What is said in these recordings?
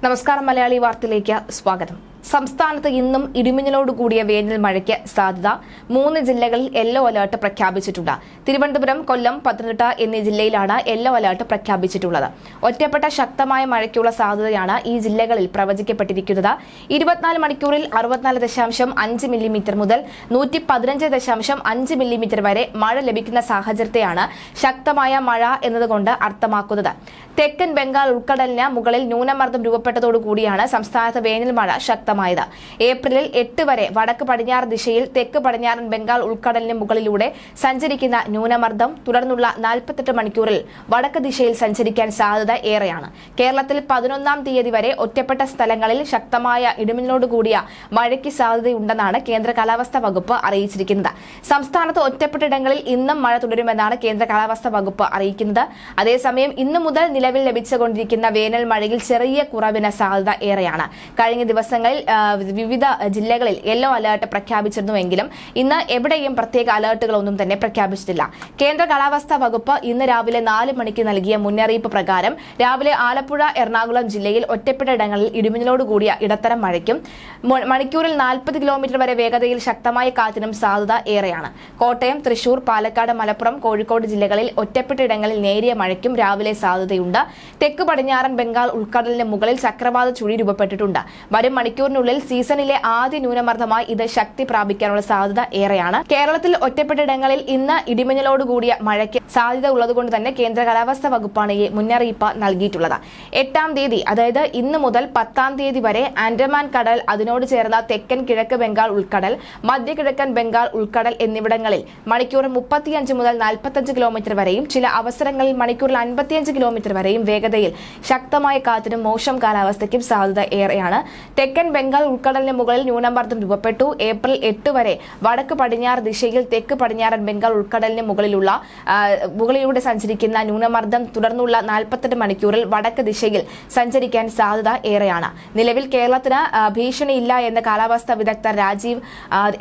നമസ്കാരം. മലയാളി വാർത്തയിലേക്ക് സ്വാഗതം. സംസ്ഥാനത്ത് ഇന്നും ഇടിമിന്നലോടുകൂടിയ വേനൽ മഴയ്ക്ക് സാധ്യത. 3 ജില്ലകളിൽ യെല്ലോ അലർട്ട് പ്രഖ്യാപിച്ചിട്ടുണ്ട്. തിരുവനന്തപുരം, കൊല്ലം, പത്തനംതിട്ട എന്നീ ജില്ലയിലാണ് യെല്ലോ അലർട്ട് പ്രഖ്യാപിച്ചിട്ടുള്ളത്. ഒറ്റപ്പെട്ട ശക്തമായ മഴയ്ക്കുള്ള സാധ്യതയാണ് ഈ ജില്ലകളിൽ പ്രവചിക്കപ്പെട്ടിരിക്കുന്നത്. 24 മണിക്കൂറിൽ 64.5 മില്ലിമീറ്റർ മുതൽ 115.5 മില്ലിമീറ്റർ വരെ മഴ ലഭിക്കുന്ന സാഹചര്യത്തെയാണ് ശക്തമായ മഴ എന്നതുകൊണ്ട് അർത്ഥമാക്കുന്നത്. തെക്കൻ ബംഗാൾ ഉൾക്കടലിന് മുകളിൽ ന്യൂനമർദ്ദം രൂപപ്പെട്ടതോടുകൂടിയാണ് സംസ്ഥാനത്ത് വേനൽ മഴ ശക്തമായത്. ഏപ്രിലിൽ 8 വരെ വടക്ക് പടിഞ്ഞാറ് ദിശയിൽ തെക്ക് പടിഞ്ഞാറൻ ബംഗാൾ ഉൾക്കടലിന് മുകളിലൂടെ സഞ്ചരിക്കുന്ന ന്യൂനമർദ്ദം തുടർന്നുള്ള 48 മണിക്കൂറിൽ വടക്ക് ദിശയിൽ സഞ്ചരിക്കാൻ സാധ്യത ഏറെയാണ്. കേരളത്തിൽ 11-ാം തീയതി വരെ ഒറ്റപ്പെട്ട സ്ഥലങ്ങളിൽ ശക്തമായ ഇടിമിന്നലോടുകൂടിയ മഴയ്ക്ക് സാധ്യതയുണ്ടെന്നാണ് കേന്ദ്ര കാലാവസ്ഥാ വകുപ്പ് അറിയിച്ചിരിക്കുന്നത്. സംസ്ഥാനത്ത് ഒറ്റപ്പെട്ടിടങ്ങളിൽ ഇന്നും മഴ തുടരുമെന്നാണ് കേന്ദ്ര കാലാവസ്ഥാ വകുപ്പ് അറിയിക്കുന്നത്. അതേസമയം ഇന്നു മുതൽ നിലവിൽ ലഭിച്ചുകൊണ്ടിരിക്കുന്ന വേനൽ മഴയിൽ ചെറിയ കുറവിന് സാധ്യത ഏറെയാണ്. കഴിഞ്ഞ ദിവസങ്ങളിൽ വിവിധ ജില്ലകളിൽ യെല്ലോ അലർട്ട് പ്രഖ്യാപിച്ചിരുന്നുവെങ്കിലും ഇന്ന് എവിടെയും പ്രത്യേക അലർട്ടുകളൊന്നും തന്നെ പ്രഖ്യാപിച്ചിട്ടില്ല. കേന്ദ്ര കാലാവസ്ഥാ വകുപ്പ് ഇന്ന് രാവിലെ 4 മണിക്ക് നൽകിയ മുന്നറിയിപ്പ് പ്രകാരം രാവിലെ ആലപ്പുഴ, എറണാകുളം ജില്ലയിൽ ഒറ്റപ്പെട്ട ഇടങ്ങളിൽ ഇടിമിന്നലോടുകൂടിയ ഇടത്തരം മഴയ്ക്കും മണിക്കൂറിൽ 40 കിലോമീറ്റർ വരെ വേഗതയിൽ ശക്തമായ കാറ്റിനും സാധ്യത ഏറെയാണ്. കോട്ടയം, തൃശൂർ, പാലക്കാട്, മലപ്പുറം, കോഴിക്കോട് ജില്ലകളിൽ ഒറ്റപ്പെട്ട ഇടങ്ങളിൽ നേരിയ മഴയ്ക്കും രാവിലെ സാധ്യതയുണ്ട്. തെക്ക് പടിഞ്ഞാറൻ ബംഗാൾ ഉൾക്കടലിന് മുകളിൽ ചക്രവാത ചുഴി രൂപപ്പെട്ടിട്ടുണ്ട്. വരും മണിക്കൂറിനുള്ളിൽ സീസണിലെ ആദ്യ ന്യൂനമർദ്ദമായി ഇത് ശക്തി പ്രാപിക്കാനുള്ള സാധ്യത ഏറെയാണ്. കേരളത്തിൽ ഒറ്റപ്പെട്ടയിടങ്ങളിൽ ഇന്ന് ഇടിമിന്നലോടുകൂടിയ മഴയ്ക്ക് സാധ്യത ഉള്ളതുകൊണ്ട് തന്നെ കേന്ദ്ര കാലാവസ്ഥാ വകുപ്പാണ് ഈ മുന്നറിയിപ്പ് നൽകിയിട്ടുള്ളത്. 8-ാം തീയതി, അതായത് ഇന്ന് മുതൽ 10-ാം തീയതി വരെ ആൻഡമാൻ കടൽ, അതിനോട് ചേർന്ന തെക്കൻ കിഴക്ക് ബംഗാൾ ഉൾക്കടൽ, മധ്യകിഴക്കൻ ബംഗാൾ ഉൾക്കടൽ എന്നിവിടങ്ങളിൽ മണിക്കൂറിൽ 35 മുതൽ 45 കിലോമീറ്റർ വരെയും ചില അവസരങ്ങളിൽ മണിക്കൂറിൽ 55 കിലോമീറ്റർ വരെയും വേഗതയിൽ ശക്തമായ കാറ്റിനും മോശം കാലാവസ്ഥയ്ക്കും സാധ്യത ഏറെയാണ്. തെക്കൻ ബംഗാൾ ഉൾക്കടലിന് മുകളിൽ ന്യൂനമർദ്ദം ഏപ്രിൽ 8 വരെ വടക്ക് പടിഞ്ഞാറ് ദിശയിൽ തെക്ക് പടിഞ്ഞാറൻ ബംഗാൾ ഉൾക്കടലിന് മുകളിലൂടെ സഞ്ചരിക്കുന്ന ന്യൂനമർദ്ദം തുടർന്നുള്ള 48 മണിക്കൂറിൽ വടക്ക് ദിശയിൽ സഞ്ചരിക്കാൻ സാധ്യത ഏറെയാണ്. നിലവിൽ കേരളത്തിന് ഭീഷണിയില്ല എന്ന് കാലാവസ്ഥാ വിദഗ്ധർ രാജീവ്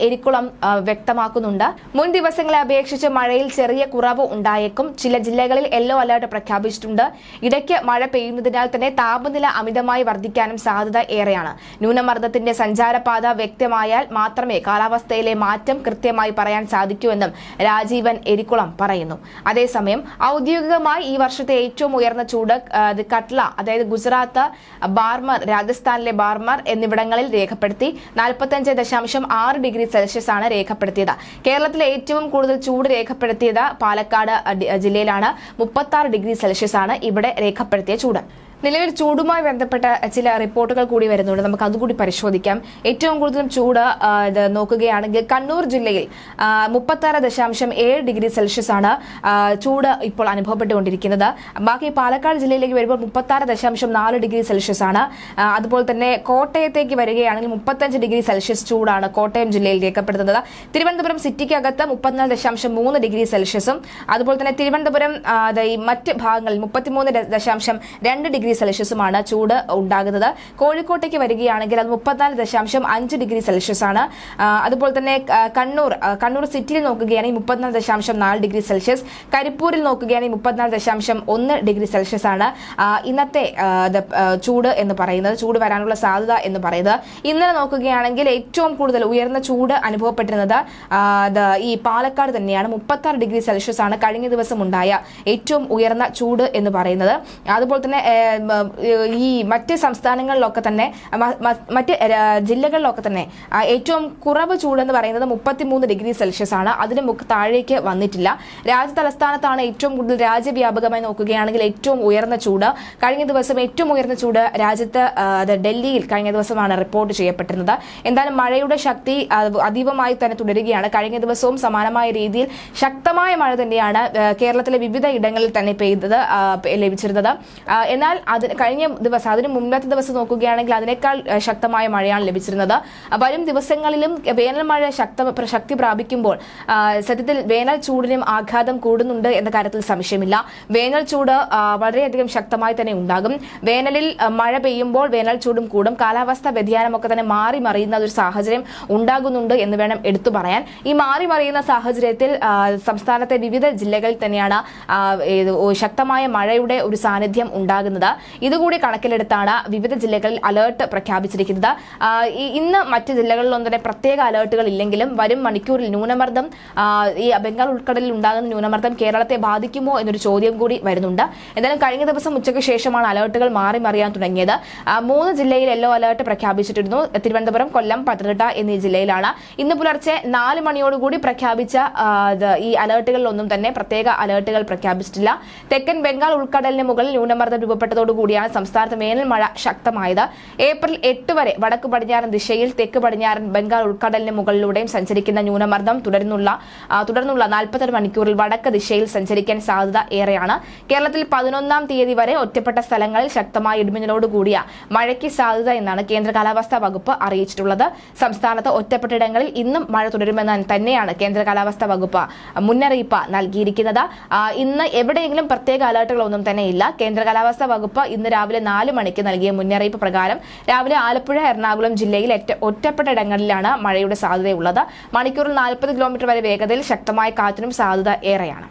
എരിക്കുളം വ്യക്തമാക്കുന്നുണ്ട്. മുൻ ദിവസങ്ങളെ അപേക്ഷിച്ച് മഴയിൽ ചെറിയ കുറവ് ഉണ്ടായേക്കും. ചില ജില്ലകളിൽ യെല്ലോ അലർട്ട് പ്രഖ്യാപിച്ചിട്ടുണ്ട്. ഇടയ്ക്ക് മഴ പെയ്യുന്നതിനാൽ തന്നെ താപനില അമിതമായി വർദ്ധിക്കാനും സാധ്യത ഏറെയാണ്. ന്യൂനമർദ്ദത്തിന്റെ സഞ്ചാരപാത വ്യക്തമായാൽ മാത്രമേ കാലാവസ്ഥയിലെ മാറ്റം കൃത്യമായി പറയാൻ സാധിക്കൂ എന്നും രാജീവൻ എരിക്കുളം പറയുന്നു. അതേസമയം ഔദ്യോഗികമായി ഈ വർഷത്തെ ഏറ്റവും ഉയർന്ന ചൂട് കട്ല, അതായത് ഗുജറാത്ത്, ബാർമർ, രാജസ്ഥാനിലെ ബാർമർ എന്നിവിടങ്ങളിൽ രേഖപ്പെടുത്തി 45.6 ഡിഗ്രി സെൽഷ്യസ് ആണ് രേഖപ്പെടുത്തിയത്. കേരളത്തിലെ ഏറ്റവും കൂടുതൽ ചൂട് രേഖപ്പെടുത്തിയത് പാലക്കാട് ജില്ലയിലാണ്. 36 ഡിഗ്രി സെൽഷ്യസ് ആണ് ഇവിടെ രേഖപ്പെടുത്തിയ ചൂട്. നിലവിൽ ചൂടുമായി ബന്ധപ്പെട്ട ചില റിപ്പോർട്ടുകൾ കൂടി വരുന്നുണ്ട്. നമുക്ക് അതുകൂടി പരിശോധിക്കാം. ഏറ്റവും കൂടുതലും ചൂട് നോക്കുകയാണെങ്കിൽ കണ്ണൂർ ജില്ലയിൽ 36.7 ഡിഗ്രി സെൽഷ്യസ് ആണ് ചൂട് ഇപ്പോൾ അനുഭവപ്പെട്ടുകൊണ്ടിരിക്കുന്നത്. ബാക്കി പാലക്കാട് ജില്ലയിലേക്ക് വരുമ്പോൾ 36.4 ഡിഗ്രി സെൽഷ്യസ് ആണ്. അതുപോലെ തന്നെ കോട്ടയത്തേക്ക് വരികയാണെങ്കിൽ 35 ഡിഗ്രി സെൽഷ്യസ് ചൂടാണ് കോട്ടയം ജില്ലയിൽ രേഖപ്പെടുത്തുന്നത്. തിരുവനന്തപുരം സിറ്റിക്കകത്ത് 34.3 ഡിഗ്രി സെൽഷ്യസും അതുപോലെ തന്നെ തിരുവനന്തപുരം മറ്റ് ഭാഗങ്ങളിൽ 33.2 ഡിഗ്രി സെൽഷ്യസുമാണ് ചൂട് ഉണ്ടാകുന്നത്. കോഴിക്കോട്ടേക്ക് വരികയാണെങ്കിൽ അത് 34.5 ഡിഗ്രി സെൽഷ്യസ് ആണ്. അതുപോലെ തന്നെ കണ്ണൂർ സിറ്റിയിൽ നോക്കുകയാണെങ്കിൽ 34.4 ഡിഗ്രി സെൽഷ്യസ്, കരിപ്പൂരിൽ നോക്കുകയാണെങ്കിൽ 34.1 ഡിഗ്രി സെൽഷ്യസ് ആണ് ഇന്നത്തെ ചൂട് എന്ന് പറയുന്നത്, ചൂട് വരാനുള്ള സാധ്യത എന്ന് പറയുന്നത്. ഇന്നലെ നോക്കുകയാണെങ്കിൽ ഏറ്റവും കൂടുതൽ ഉയർന്ന ചൂട് അനുഭവപ്പെട്ടിരുന്നത് ഈ പാലക്കാട് തന്നെയാണ്. 36 ഡിഗ്രി സെൽഷ്യസ് ആണ് കഴിഞ്ഞ ദിവസം ഉണ്ടായ ഏറ്റവും ഉയർന്ന ചൂട് എന്ന് പറയുന്നത്. അതുപോലെ തന്നെ ഈ മറ്റ് സംസ്ഥാനങ്ങളിലൊക്കെ തന്നെ മറ്റ് ജില്ലകളിലൊക്കെ തന്നെ ഏറ്റവും കുറവ് ചൂടെന്ന് പറയുന്നത് 33 ഡിഗ്രി സെൽഷ്യസ് ആണ്. അതിന് താഴേക്ക് വന്നിട്ടില്ല. രാജ്യതലസ്ഥാനത്താണ് ഏറ്റവും കൂടുതൽ. രാജ്യവ്യാപകമായി നോക്കുകയാണെങ്കിൽ ഏറ്റവും ഉയർന്ന ചൂട് കഴിഞ്ഞ ദിവസം ഏറ്റവും ഉയർന്ന ചൂട് രാജ്യത്ത് ഡൽഹിയിൽ കഴിഞ്ഞ ദിവസമാണ് റിപ്പോർട്ട് ചെയ്യപ്പെട്ടിരുന്നത്. എന്തായാലും മഴയുടെ ശക്തി അതീവമായി തന്നെ തുടരുകയാണ്. കഴിഞ്ഞ ദിവസവും സമാനമായ രീതിയിൽ ശക്തമായ മഴ തന്നെയാണ് കേരളത്തിലെ വിവിധ ഇടങ്ങളിൽ തന്നെ ലഭിച്ചിരുന്നത്. എന്നാൽ കഴിഞ്ഞ ദിവസം, അതിന് മുമ്പത്തെ ദിവസം നോക്കുകയാണെങ്കിൽ അതിനേക്കാൾ ശക്തമായ മഴയാണ് ലഭിച്ചിരുന്നത്. വരും ദിവസങ്ങളിലും വേനൽ മഴ ശക്തി പ്രാപിക്കുമ്പോൾ സത്യത്തിൽ വേനൽ ചൂടിനും ആഘാതം കൂടുന്നുണ്ട് എന്ന കാര്യത്തിൽ സംശയമില്ല. വേനൽ ചൂട് വളരെയധികം ശക്തമായി തന്നെ ഉണ്ടാകും. വേനലിൽ മഴ പെയ്യുമ്പോൾ വേനൽ ചൂടും കൂടും. കാലാവസ്ഥാ വ്യതിയാനമൊക്കെ തന്നെ മാറി മറിയുന്ന ഒരു സാഹചര്യം ഉണ്ടാകുന്നുണ്ട് എന്ന് വേണം എടുത്തു പറയാൻ. ഈ മാറി മറിയുന്ന സാഹചര്യത്തിൽ സംസ്ഥാനത്തെ വിവിധ ജില്ലകളിൽ തന്നെയാണ് ശക്തമായ മഴയുടെ ഒരു സാന്നിധ്യം ഉണ്ടാകുന്നത്. ഇതുകൂടി കണക്കിലെടുത്താണ് വിവിധ ജില്ലകളിൽ അലേർട്ട് പ്രഖ്യാപിച്ചിരിക്കുന്നത്. ഇന്ന് മറ്റ് ജില്ലകളിലൊന്നും തന്നെ പ്രത്യേക അലേർട്ടുകൾ ഇല്ലെങ്കിലും വരും മണിക്കൂറിൽ ന്യൂനമർദ്ദം ഈ ബംഗാൾ ഉൾക്കടലിൽ ഉണ്ടാകുന്ന ന്യൂനമർദ്ദം കേരളത്തെ ബാധിക്കുമോ എന്നൊരു ചോദ്യം കൂടി വരുന്നുണ്ട്. എന്തായാലും കഴിഞ്ഞ ദിവസം ഉച്ചയ്ക്ക് ശേഷമാണ് അലേർട്ടുകൾ മാറി മറിയാൻ തുടങ്ങിയത്. 3 ജില്ലയിൽ യെല്ലോ അലേർട്ട് പ്രഖ്യാപിച്ചിട്ടിരുന്നു. തിരുവനന്തപുരം, കൊല്ലം, പത്തനംതിട്ട എന്നീ ജില്ലയിലാണ്. ഇന്ന് പുലർച്ചെ 4 മണിയോടുകൂടി പ്രഖ്യാപിച്ച ഈ അലേർട്ടുകളിലൊന്നും തന്നെ പ്രത്യേക അലേർട്ടുകൾ പ്രഖ്യാപിച്ചിട്ടില്ല. തെക്കൻ ബംഗാൾ ഉൾക്കടലിന് മുകളിൽ ന്യൂനമർദ്ദം രൂപപ്പെട്ടതോടുകൂടിയാണ് സംസ്ഥാനത്ത് വേനൽ മഴ ശക്തമായത്. ഏപ്രിൽ 8 വരെ വടക്ക് പടിഞ്ഞാറൻ ദിശയിൽ തെക്ക് പടിഞ്ഞാറൻ ബംഗാൾ ഉൾക്കടലിന് മുകളിലൂടെയും സഞ്ചരിക്കുന്ന ന്യൂനമർദ്ദം തുടർന്നുള്ള 42 മണിക്കൂറിൽ വടക്ക് ദിശയിൽ സഞ്ചരിക്കാൻ സാധ്യത ഏറെയാണ്. കേരളത്തിൽ 11-ാം തീയതി വരെ ഒറ്റപ്പെട്ട സ്ഥലങ്ങളിൽ ശക്തമായ ഇടിമിന്നലോടുകൂടിയ മഴയ്ക്ക് സാധ്യത എന്നാണ് കേന്ദ്ര കാലാവസ്ഥാ വകുപ്പ് അറിയിച്ചിട്ടുള്ളത്. സംസ്ഥാനത്ത് ഒറ്റപ്പെട്ടയിടങ്ങളിൽ ഇന്നും മഴ തുടരുമെന്ന് തന്നെയാണ് കേന്ദ്ര കാലാവസ്ഥാ വകുപ്പ് മുന്നറിയിപ്പ് നൽകിയിരിക്കുന്നത്. ഇന്ന് എവിടെയെങ്കിലും പ്രത്യേക അലർട്ടുകളൊന്നും തന്നെ ഇല്ല. കേന്ദ്ര കാലാവസ്ഥാ വകുപ്പ് ഇന്ന് രാവിലെ 4 മണിക്ക് നൽകിയ മുന്നറിയിപ്പ് പ്രകാരം രാവിലെ ആലപ്പുഴ, എറണാകുളം ജില്ലയിൽ ഒറ്റപ്പെട്ട ഇടങ്ങളിലാണ് മഴയുടെ സാധ്യതയുള്ളത്. മണിക്കൂറിൽ 40 കിലോമീറ്റർ വരെ വേഗതയിൽ ശക്തമായ കാറ്റിനും സാധ്യത ഏറെയാണ്.